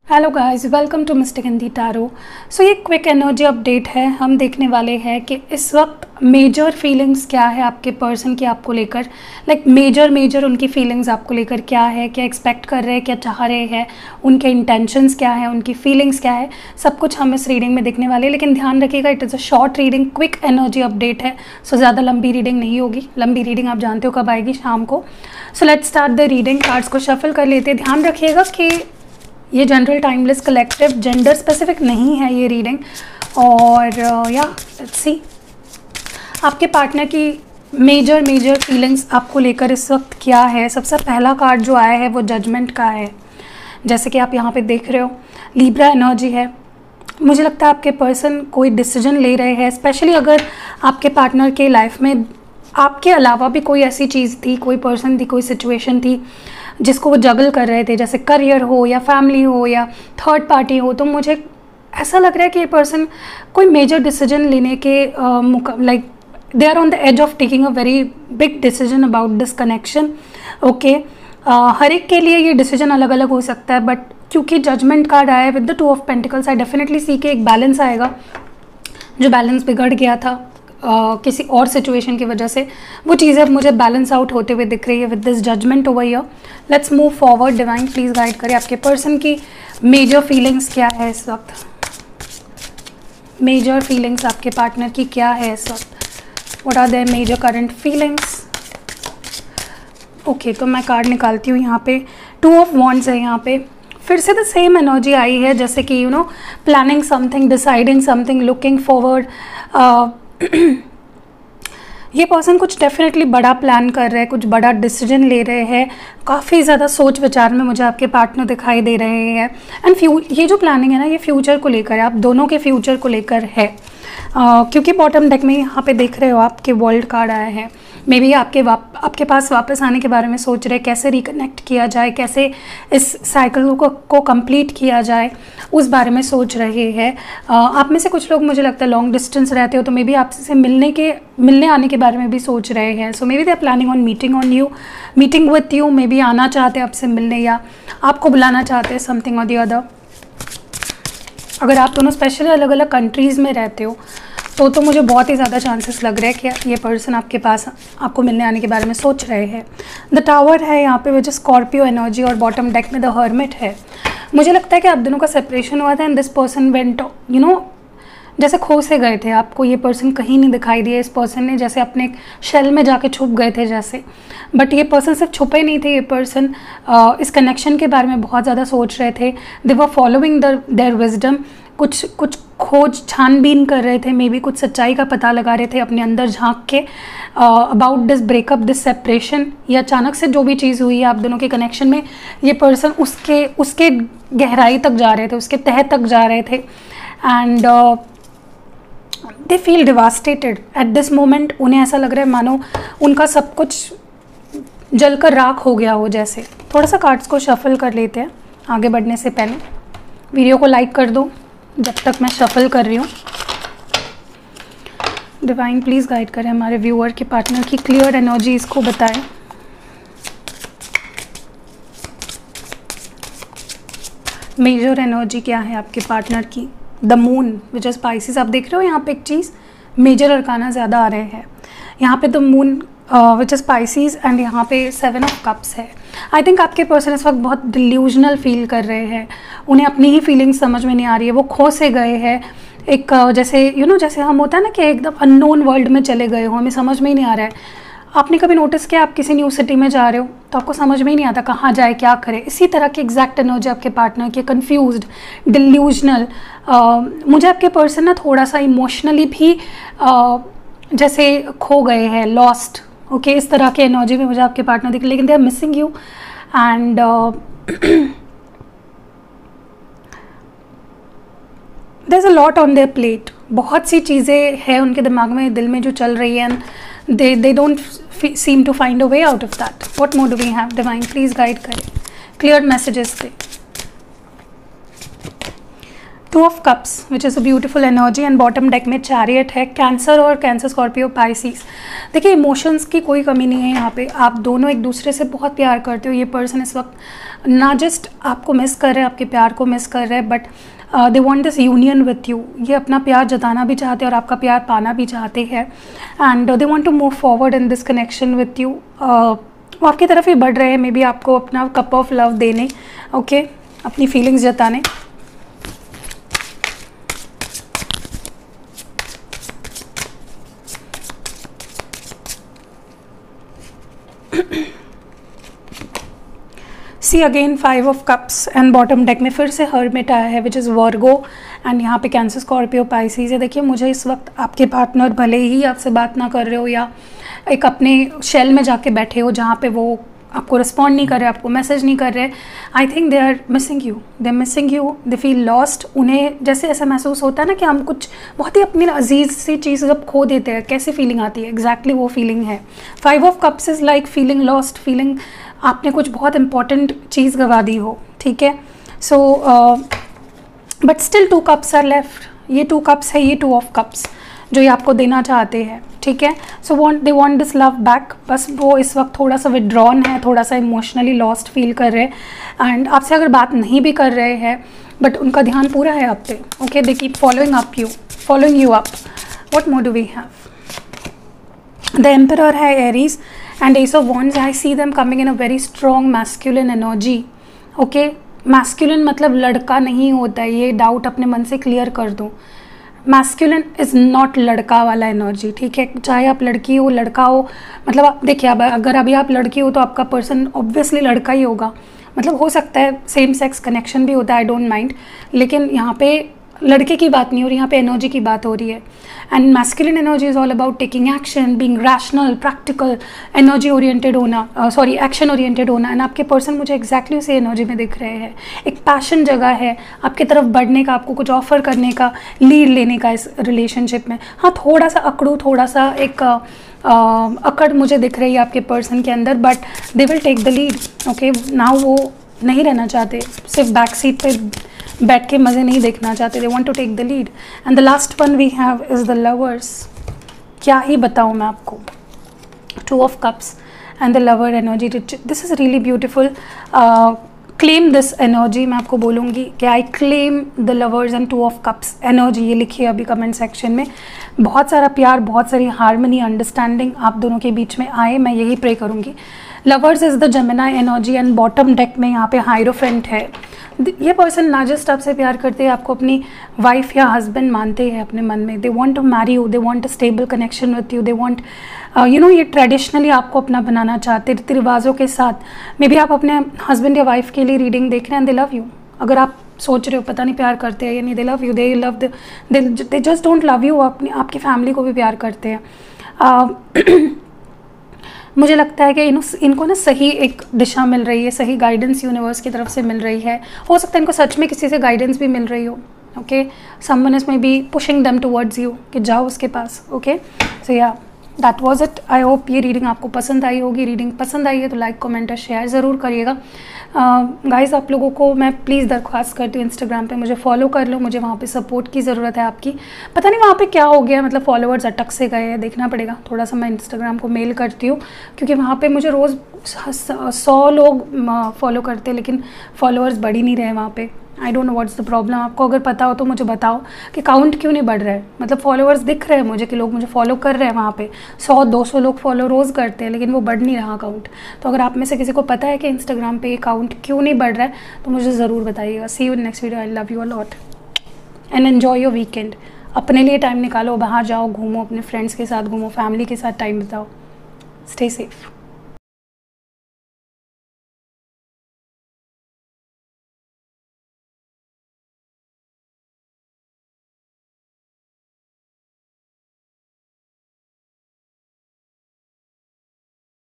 Hello guys, welcome to mister Hindi tarot. So ये quick energy update है। हम देखने वाले हैं कि इस वक्त मेजर फीलिंग्स क्या है आपके पर्सन की आपको लेकर, लाइक मेजर उनकी फीलिंग्स आपको लेकर क्या है, क्या एक्सपेक्ट कर रहे हैं, क्या चाह रहे हैं, उनके इंटेंशंस क्या है, उनकी फीलिंग्स क्या है, सब कुछ हम इस रीडिंग में देखने वाले हैं। लेकिन ध्यान रखिएगा, it is a short reading, quick energy update है। सो ज़्यादा लंबी रीडिंग नहीं होगी। लंबी रीडिंग आप जानते हो कब आएगी, शाम को। So let's start the reading. Cards को शफल कर लेते हैं। ध्यान रखिएगा कि ये general timeless collective gender specific नहीं है ये रीडिंग। और या लेट्स सी आपके पार्टनर की मेजर फीलिंग्स आपको लेकर इस वक्त क्या है। सबसे पहला कार्ड जो आया है वो जजमेंट का है, जैसे कि आप यहाँ पे देख रहे हो। लिब्रा एनर्जी है। मुझे लगता है आपके पर्सन कोई डिसीजन ले रहे हैं, स्पेशली अगर आपके पार्टनर के लाइफ में आपके अलावा भी कोई ऐसी चीज़ थी, कोई पर्सन थी, कोई सिचुएशन थी जिसको वो जगल कर रहे थे, जैसे करियर हो या फैमिली हो या थर्ड पार्टी हो। तो मुझे ऐसा लग रहा है कि ये पर्सन कोई मेजर डिसीजन लेने के like they are on the edge of taking a very big decision about this connection. Okay, हर एक के लिए ये डिसीजन अलग अलग हो सकता है, बट क्योंकि जजमेंट कार्ड आया है with the 2 of pentacles, I definitely see के एक बैलेंस आएगा। जो बैलेंस बिगड़ गया था किसी और सिचुएशन की वजह से, वो चीज़ें अब मुझे बैलेंस आउट होते हुए दिख रही है with this judgement over here. Let's move forward. Divine please guide करें आपके पर्सन की मेजर फीलिंग्स क्या है इस वक्त। मेजर फीलिंग्स आपके पार्टनर की क्या है इस वक्त। What are their major current feelings. Okay, तो मैं कार्ड निकालती हूँ। यहाँ पे 2 ऑफ वॉन्ड्स है। यहाँ पे फिर से द सेम एनर्जी आई है, जैसे कि you know planning something, deciding something, looking forward. ये पर्सन कुछ डेफिनेटली बड़ा प्लान कर रहे हैं, कुछ बड़ा डिसीजन ले रहे हैं। काफ़ी ज़्यादा सोच विचार में मुझे आपके पार्टनर दिखाई दे रहे हैं। एंड ये जो प्लानिंग है ना, ये फ्यूचर को लेकर है, आप दोनों के फ्यूचर को लेकर है। क्योंकि बॉटम डेक में यहाँ पे देख रहे हो आपके वर्ल्ड कार्ड आया है। मे बी आपके पास वापस आने के बारे में सोच रहे, कैसे रिकनेक्ट किया जाए, कैसे इस साइकिल को कंप्लीट किया जाए, उस बारे में सोच रहे हैं। आप में से कुछ लोग मुझे लगता है लॉन्ग डिस्टेंस रहते हो, तो मे बी आपसे मिलने आने के बारे में भी सोच रहे हैं। So maybe they are planning on meeting with you. Maybe आना चाहते हैं आपसे मिलने, या आपको बुलाना चाहते हैं, समथिंग और दी अदर। अगर आप दोनों स्पेशली अलग अलग कंट्रीज़ में रहते हो तो मुझे बहुत ही ज़्यादा चांसेस लग रहे हैं कि ये पर्सन आपके पास आपको मिलने आने के बारे में सोच रहे हैं। द टावर है यहाँ पे, विच स्कॉर्पियो एनर्जी, और बॉटम डेक में द हर्मिट है। मुझे लगता है कि आप दोनों का सेपरेशन हुआ था and this person went, you know, जैसे खो से गए थे। आपको ये पर्सन कहीं नहीं दिखाई दिया। इस पर्सन ने जैसे अपने शेल में जाके छुप गए थे जैसे। बट ये पर्सन सिर्फ छुपे नहीं थे, ये पर्सन इस कनेक्शन के बारे में बहुत ज़्यादा सोच रहे थे। दे वर फॉलोइंग देयर विजडम। कुछ खोज छानबीन कर रहे थे, मे बी कुछ सच्चाई का पता लगा रहे थे अपने अंदर झांक के about this breakup, this separation, या अचानक से जो भी चीज़ हुई है आप दोनों के कनेक्शन में, ये पर्सन उसके गहराई तक जा रहे थे, उसके तह तक जा रहे थे। And they feel devastated at this moment. उन्हें ऐसा लग रहा है मानो उनका सब कुछ जलकर राख हो गया हो जैसे। थोड़ा सा कार्ड्स को शफल कर लेते हैं आगे बढ़ने से पहले। वीडियो को लाइक कर दो जब तक मैं शफल कर रही हूँ। डिवाइन प्लीज़ गाइड करें हमारे व्यूअर के पार्टनर की क्लियर एनर्जी, इसको बताएं। मेजर एनर्जी क्या है आपके पार्टनर की। The moon which is spices. आप देख रहे हो यहाँ पे एक चीज़, मेजर अरकाना ज़्यादा आ रहे हैं यहाँ पे। The moon which is Pisces and यहाँ पे 7 ऑफ कप्स है। आई थिंक आपके पर्सन इस वक्त बहुत डिल्यूजनल फील कर रहे हैं। उन्हें अपनी ही फीलिंग्स समझ में नहीं आ रही है। वो खो से गए हैं एक जैसे जैसे हम होता है ना कि एकदम अननोन वर्ल्ड में चले गए हो, हमें समझ में ही नहीं आ रहा है। आपने कभी नोटिस किया, आप किसी न्यू सिटी में जा रहे हो तो आपको समझ में ही नहीं आता कहाँ जाए, क्या करे। इसी तरह की एग्जैक्ट एनर्जी आपके पार्टनर की, कंफ्यूज्ड, डिल्यूजनल। मुझे आपके पर्सन ना थोड़ा सा इमोशनली भी जैसे खो गए हैं, लॉस्ट। ओके, इस तरह की एनर्जी में मुझे आपके पार्टनर दिख, लेकिन they are missing you. And there is a lot on their plate. बहुत सी चीज़ें हैं उनके दिमाग में, दिल में जो चल रही है, and they don't seem to find a way out of that. What more do we have? Divine please guide करें, clear messages थे। Two of cups which is a beautiful energy and bottom deck में chariot है, cancer और cancer Scorpio Pisces. देखिए emotions की कोई कमी नहीं है यहाँ पे, आप दोनों एक दूसरे से बहुत प्यार करते हो। ये पर्सन इस वक्त ना जस्ट आपको मिस कर रहे हैं, आपके प्यार को मिस कर रहे हैं, but they want this union with you. ये अपना प्यार जताना भी चाहते हैं और आपका प्यार पाना भी चाहते हैं, and they want to move forward in this connection with you. वो आपकी तरफ ही बढ़ रहे हैं, मे बी आपको अपना कप ऑफ लव देने, ओके, अपनी फीलिंग्स जताने। See again 5 of cups and bottom deck में फिर से हर्मिट आया है विच इज़ वर्गो, एंड यहाँ पे कैंसर स्कॉर्पियो पाइसिस है। देखिए मुझे इस वक्त आपके पार्टनर भले ही आपसे बात ना कर रहे हो या एक अपने शेल में जाके बैठे हो जहाँ पे वो आपको रिस्पॉन्ड नहीं कर रहे, आपको मैसेज नहीं कर रहे, I think they are missing you, they feel lost. उन्हें जैसे ऐसा महसूस होता है ना कि हम कुछ बहुत ही अपनी अजीज सी चीज़ जब खो देते हैं, कैसी फीलिंग आती है, एग्जैक्टली वो फीलिंग है। 5 of cups is like feeling lost, feeling आपने कुछ बहुत इंपॉर्टेंट चीज़ गवा दी हो, ठीक है। So but still 2 cups are left. ये 2 कप्स है, ये 2 ऑफ कप्स जो ये आपको देना चाहते हैं, ठीक है। So they want this love back. बस वो इस वक्त थोड़ा सा विड्रॉन है, थोड़ा सा इमोशनली लॉस्ट फील कर रहे हैं, एंड आपसे अगर बात नहीं भी कर रहे हैं बट उनका ध्यान पूरा है आप पे, okay. They keep following you up. What more do we have? The emperor है Aries and ace of wands. I see them coming in a very strong masculine energy, okay. Masculine मतलब लड़का नहीं होता है, ये डाउट अपने मन से क्लियर कर दो। मैस्कुलिन इज़ नॉट लड़का वाला एनर्जी, ठीक है। चाहे आप लड़की हो लड़का हो, मतलब आप देखिए, अब अगर अभी आप लड़की हो तो आपका पर्सन ऑब्वियसली लड़का ही होगा, मतलब हो सकता है सेम सेक्स कनेक्शन भी होता है, आई डोंट माइंड, लेकिन यहाँ पे लड़के की बात नहीं हो रही, यहाँ पे एनर्जी की बात हो रही है। And masculine energy is all about taking action, being rational, practical, energy oriented होना, एक्शन ओरिएंटेड होना। एंड आपके पर्सन मुझे एग्जैक्टली उसी एनर्जी में दिख रहे हैं। एक पैशन जगह है आपकी तरफ बढ़ने का, आपको कुछ ऑफर करने का, लीड लेने का इस रिलेशनशिप में। हाँ, थोड़ा सा अकड़ू, थोड़ा सा एक अकड़ मुझे दिख रही है आपके पर्सन के अंदर, but they will take the lead, okay. Now वो नहीं रहना चाहते, सिर्फ बैक सीट पे बैठ के मज़े नहीं देखना चाहते, they want to take the lead. And the last one we have is the lovers. क्या ही बताऊँ मैं आपको, 2 of cups and the lover energy, this is really beautiful. Claim this energy, मैं आपको बोलूँगी कि I claim the lovers and 2 of cups energy. ये लिखिए अभी कमेंट सेक्शन में। बहुत सारा प्यार, बहुत सारी हारमनी, अंडरस्टैंडिंग आप दोनों के बीच में आए, मैं यही प्रे करूँगी। Lovers is the Gemini energy and bottom deck में यहाँ पे हायरोफेंट है। ये पर्सन ना जस्ट आपसे प्यार करते हैं, आपको अपनी वाइफ या हस्बैंड मानते हैं अपने मन में। They want to marry you, they want a stable connection with you, they want ये ट्रेडिशनली आपको अपना बनाना चाहते रीति रिवाजों के साथ। मे बी आप अपने हस्बैंड या वाइफ के लिए रीडिंग देख रहे हैं, दे लव यू। अगर आप सोच रहे हो पता नहीं प्यार करते हैं या नहीं, दे love you, they just don't love you, अपनी आपकी फैमिली को भी प्यार करते हैं। मुझे लगता है कि इनको ना सही एक दिशा मिल रही है, सही गाइडेंस यूनिवर्स की तरफ से मिल रही है। हो सकता है इनको सच में किसी से गाइडेंस भी मिल रही हो, okay. Someone is may be pushing them towards you कि जाओ उसके पास, ओके। सो या that was it. I hope ये रीडिंग आपको पसंद आई होगी। रीडिंग पसंद आई है तो लाइक, कमेंट और शेयर ज़रूर करिएगा। गाइस, आप लोगों को मैं प्लीज़ दरख्वास्त करती हूँ, इंस्टाग्राम पे मुझे फॉलो कर लो, मुझे वहाँ पे सपोर्ट की ज़रूरत है आपकी। पता नहीं वहाँ पे क्या हो गया, मतलब फॉलोअर्स अटक से गए हैं, देखना पड़ेगा। थोड़ा सा मैं इंस्टाग्राम को मेल करती हूँ क्योंकि वहाँ पे मुझे रोज़ 100 लोग फॉलो करते हैं लेकिन फॉलोअर्स बढ़ ही नहीं रहे वहाँ पे। I don't know what's the problem. आपको अगर पता हो तो मुझे बताओ कि काउंट क्यों नहीं बढ़ रहा है। मतलब फॉलोअर्स दिख रहे हैं मुझे कि लोग मुझे फॉलो कर रहे हैं, वहाँ पे 100-200 लोग फॉलो रोज़ करते हैं लेकिन वो बढ़ नहीं रहा अकाउंट। तो अगर आप में से किसी को पता है कि इंस्टाग्राम पे अकाउंट क्यों नहीं बढ़ रहा है तो मुझे ज़रूर बताइएगा। See you in next video. I love you a lot and enjoy your weekend. अपने लिए टाइम निकालो, बाहर जाओ, घूमो, अपने फ्रेंड्स के साथ घूमो, फैमिली के साथ टाइम बिताओ। Stay safe.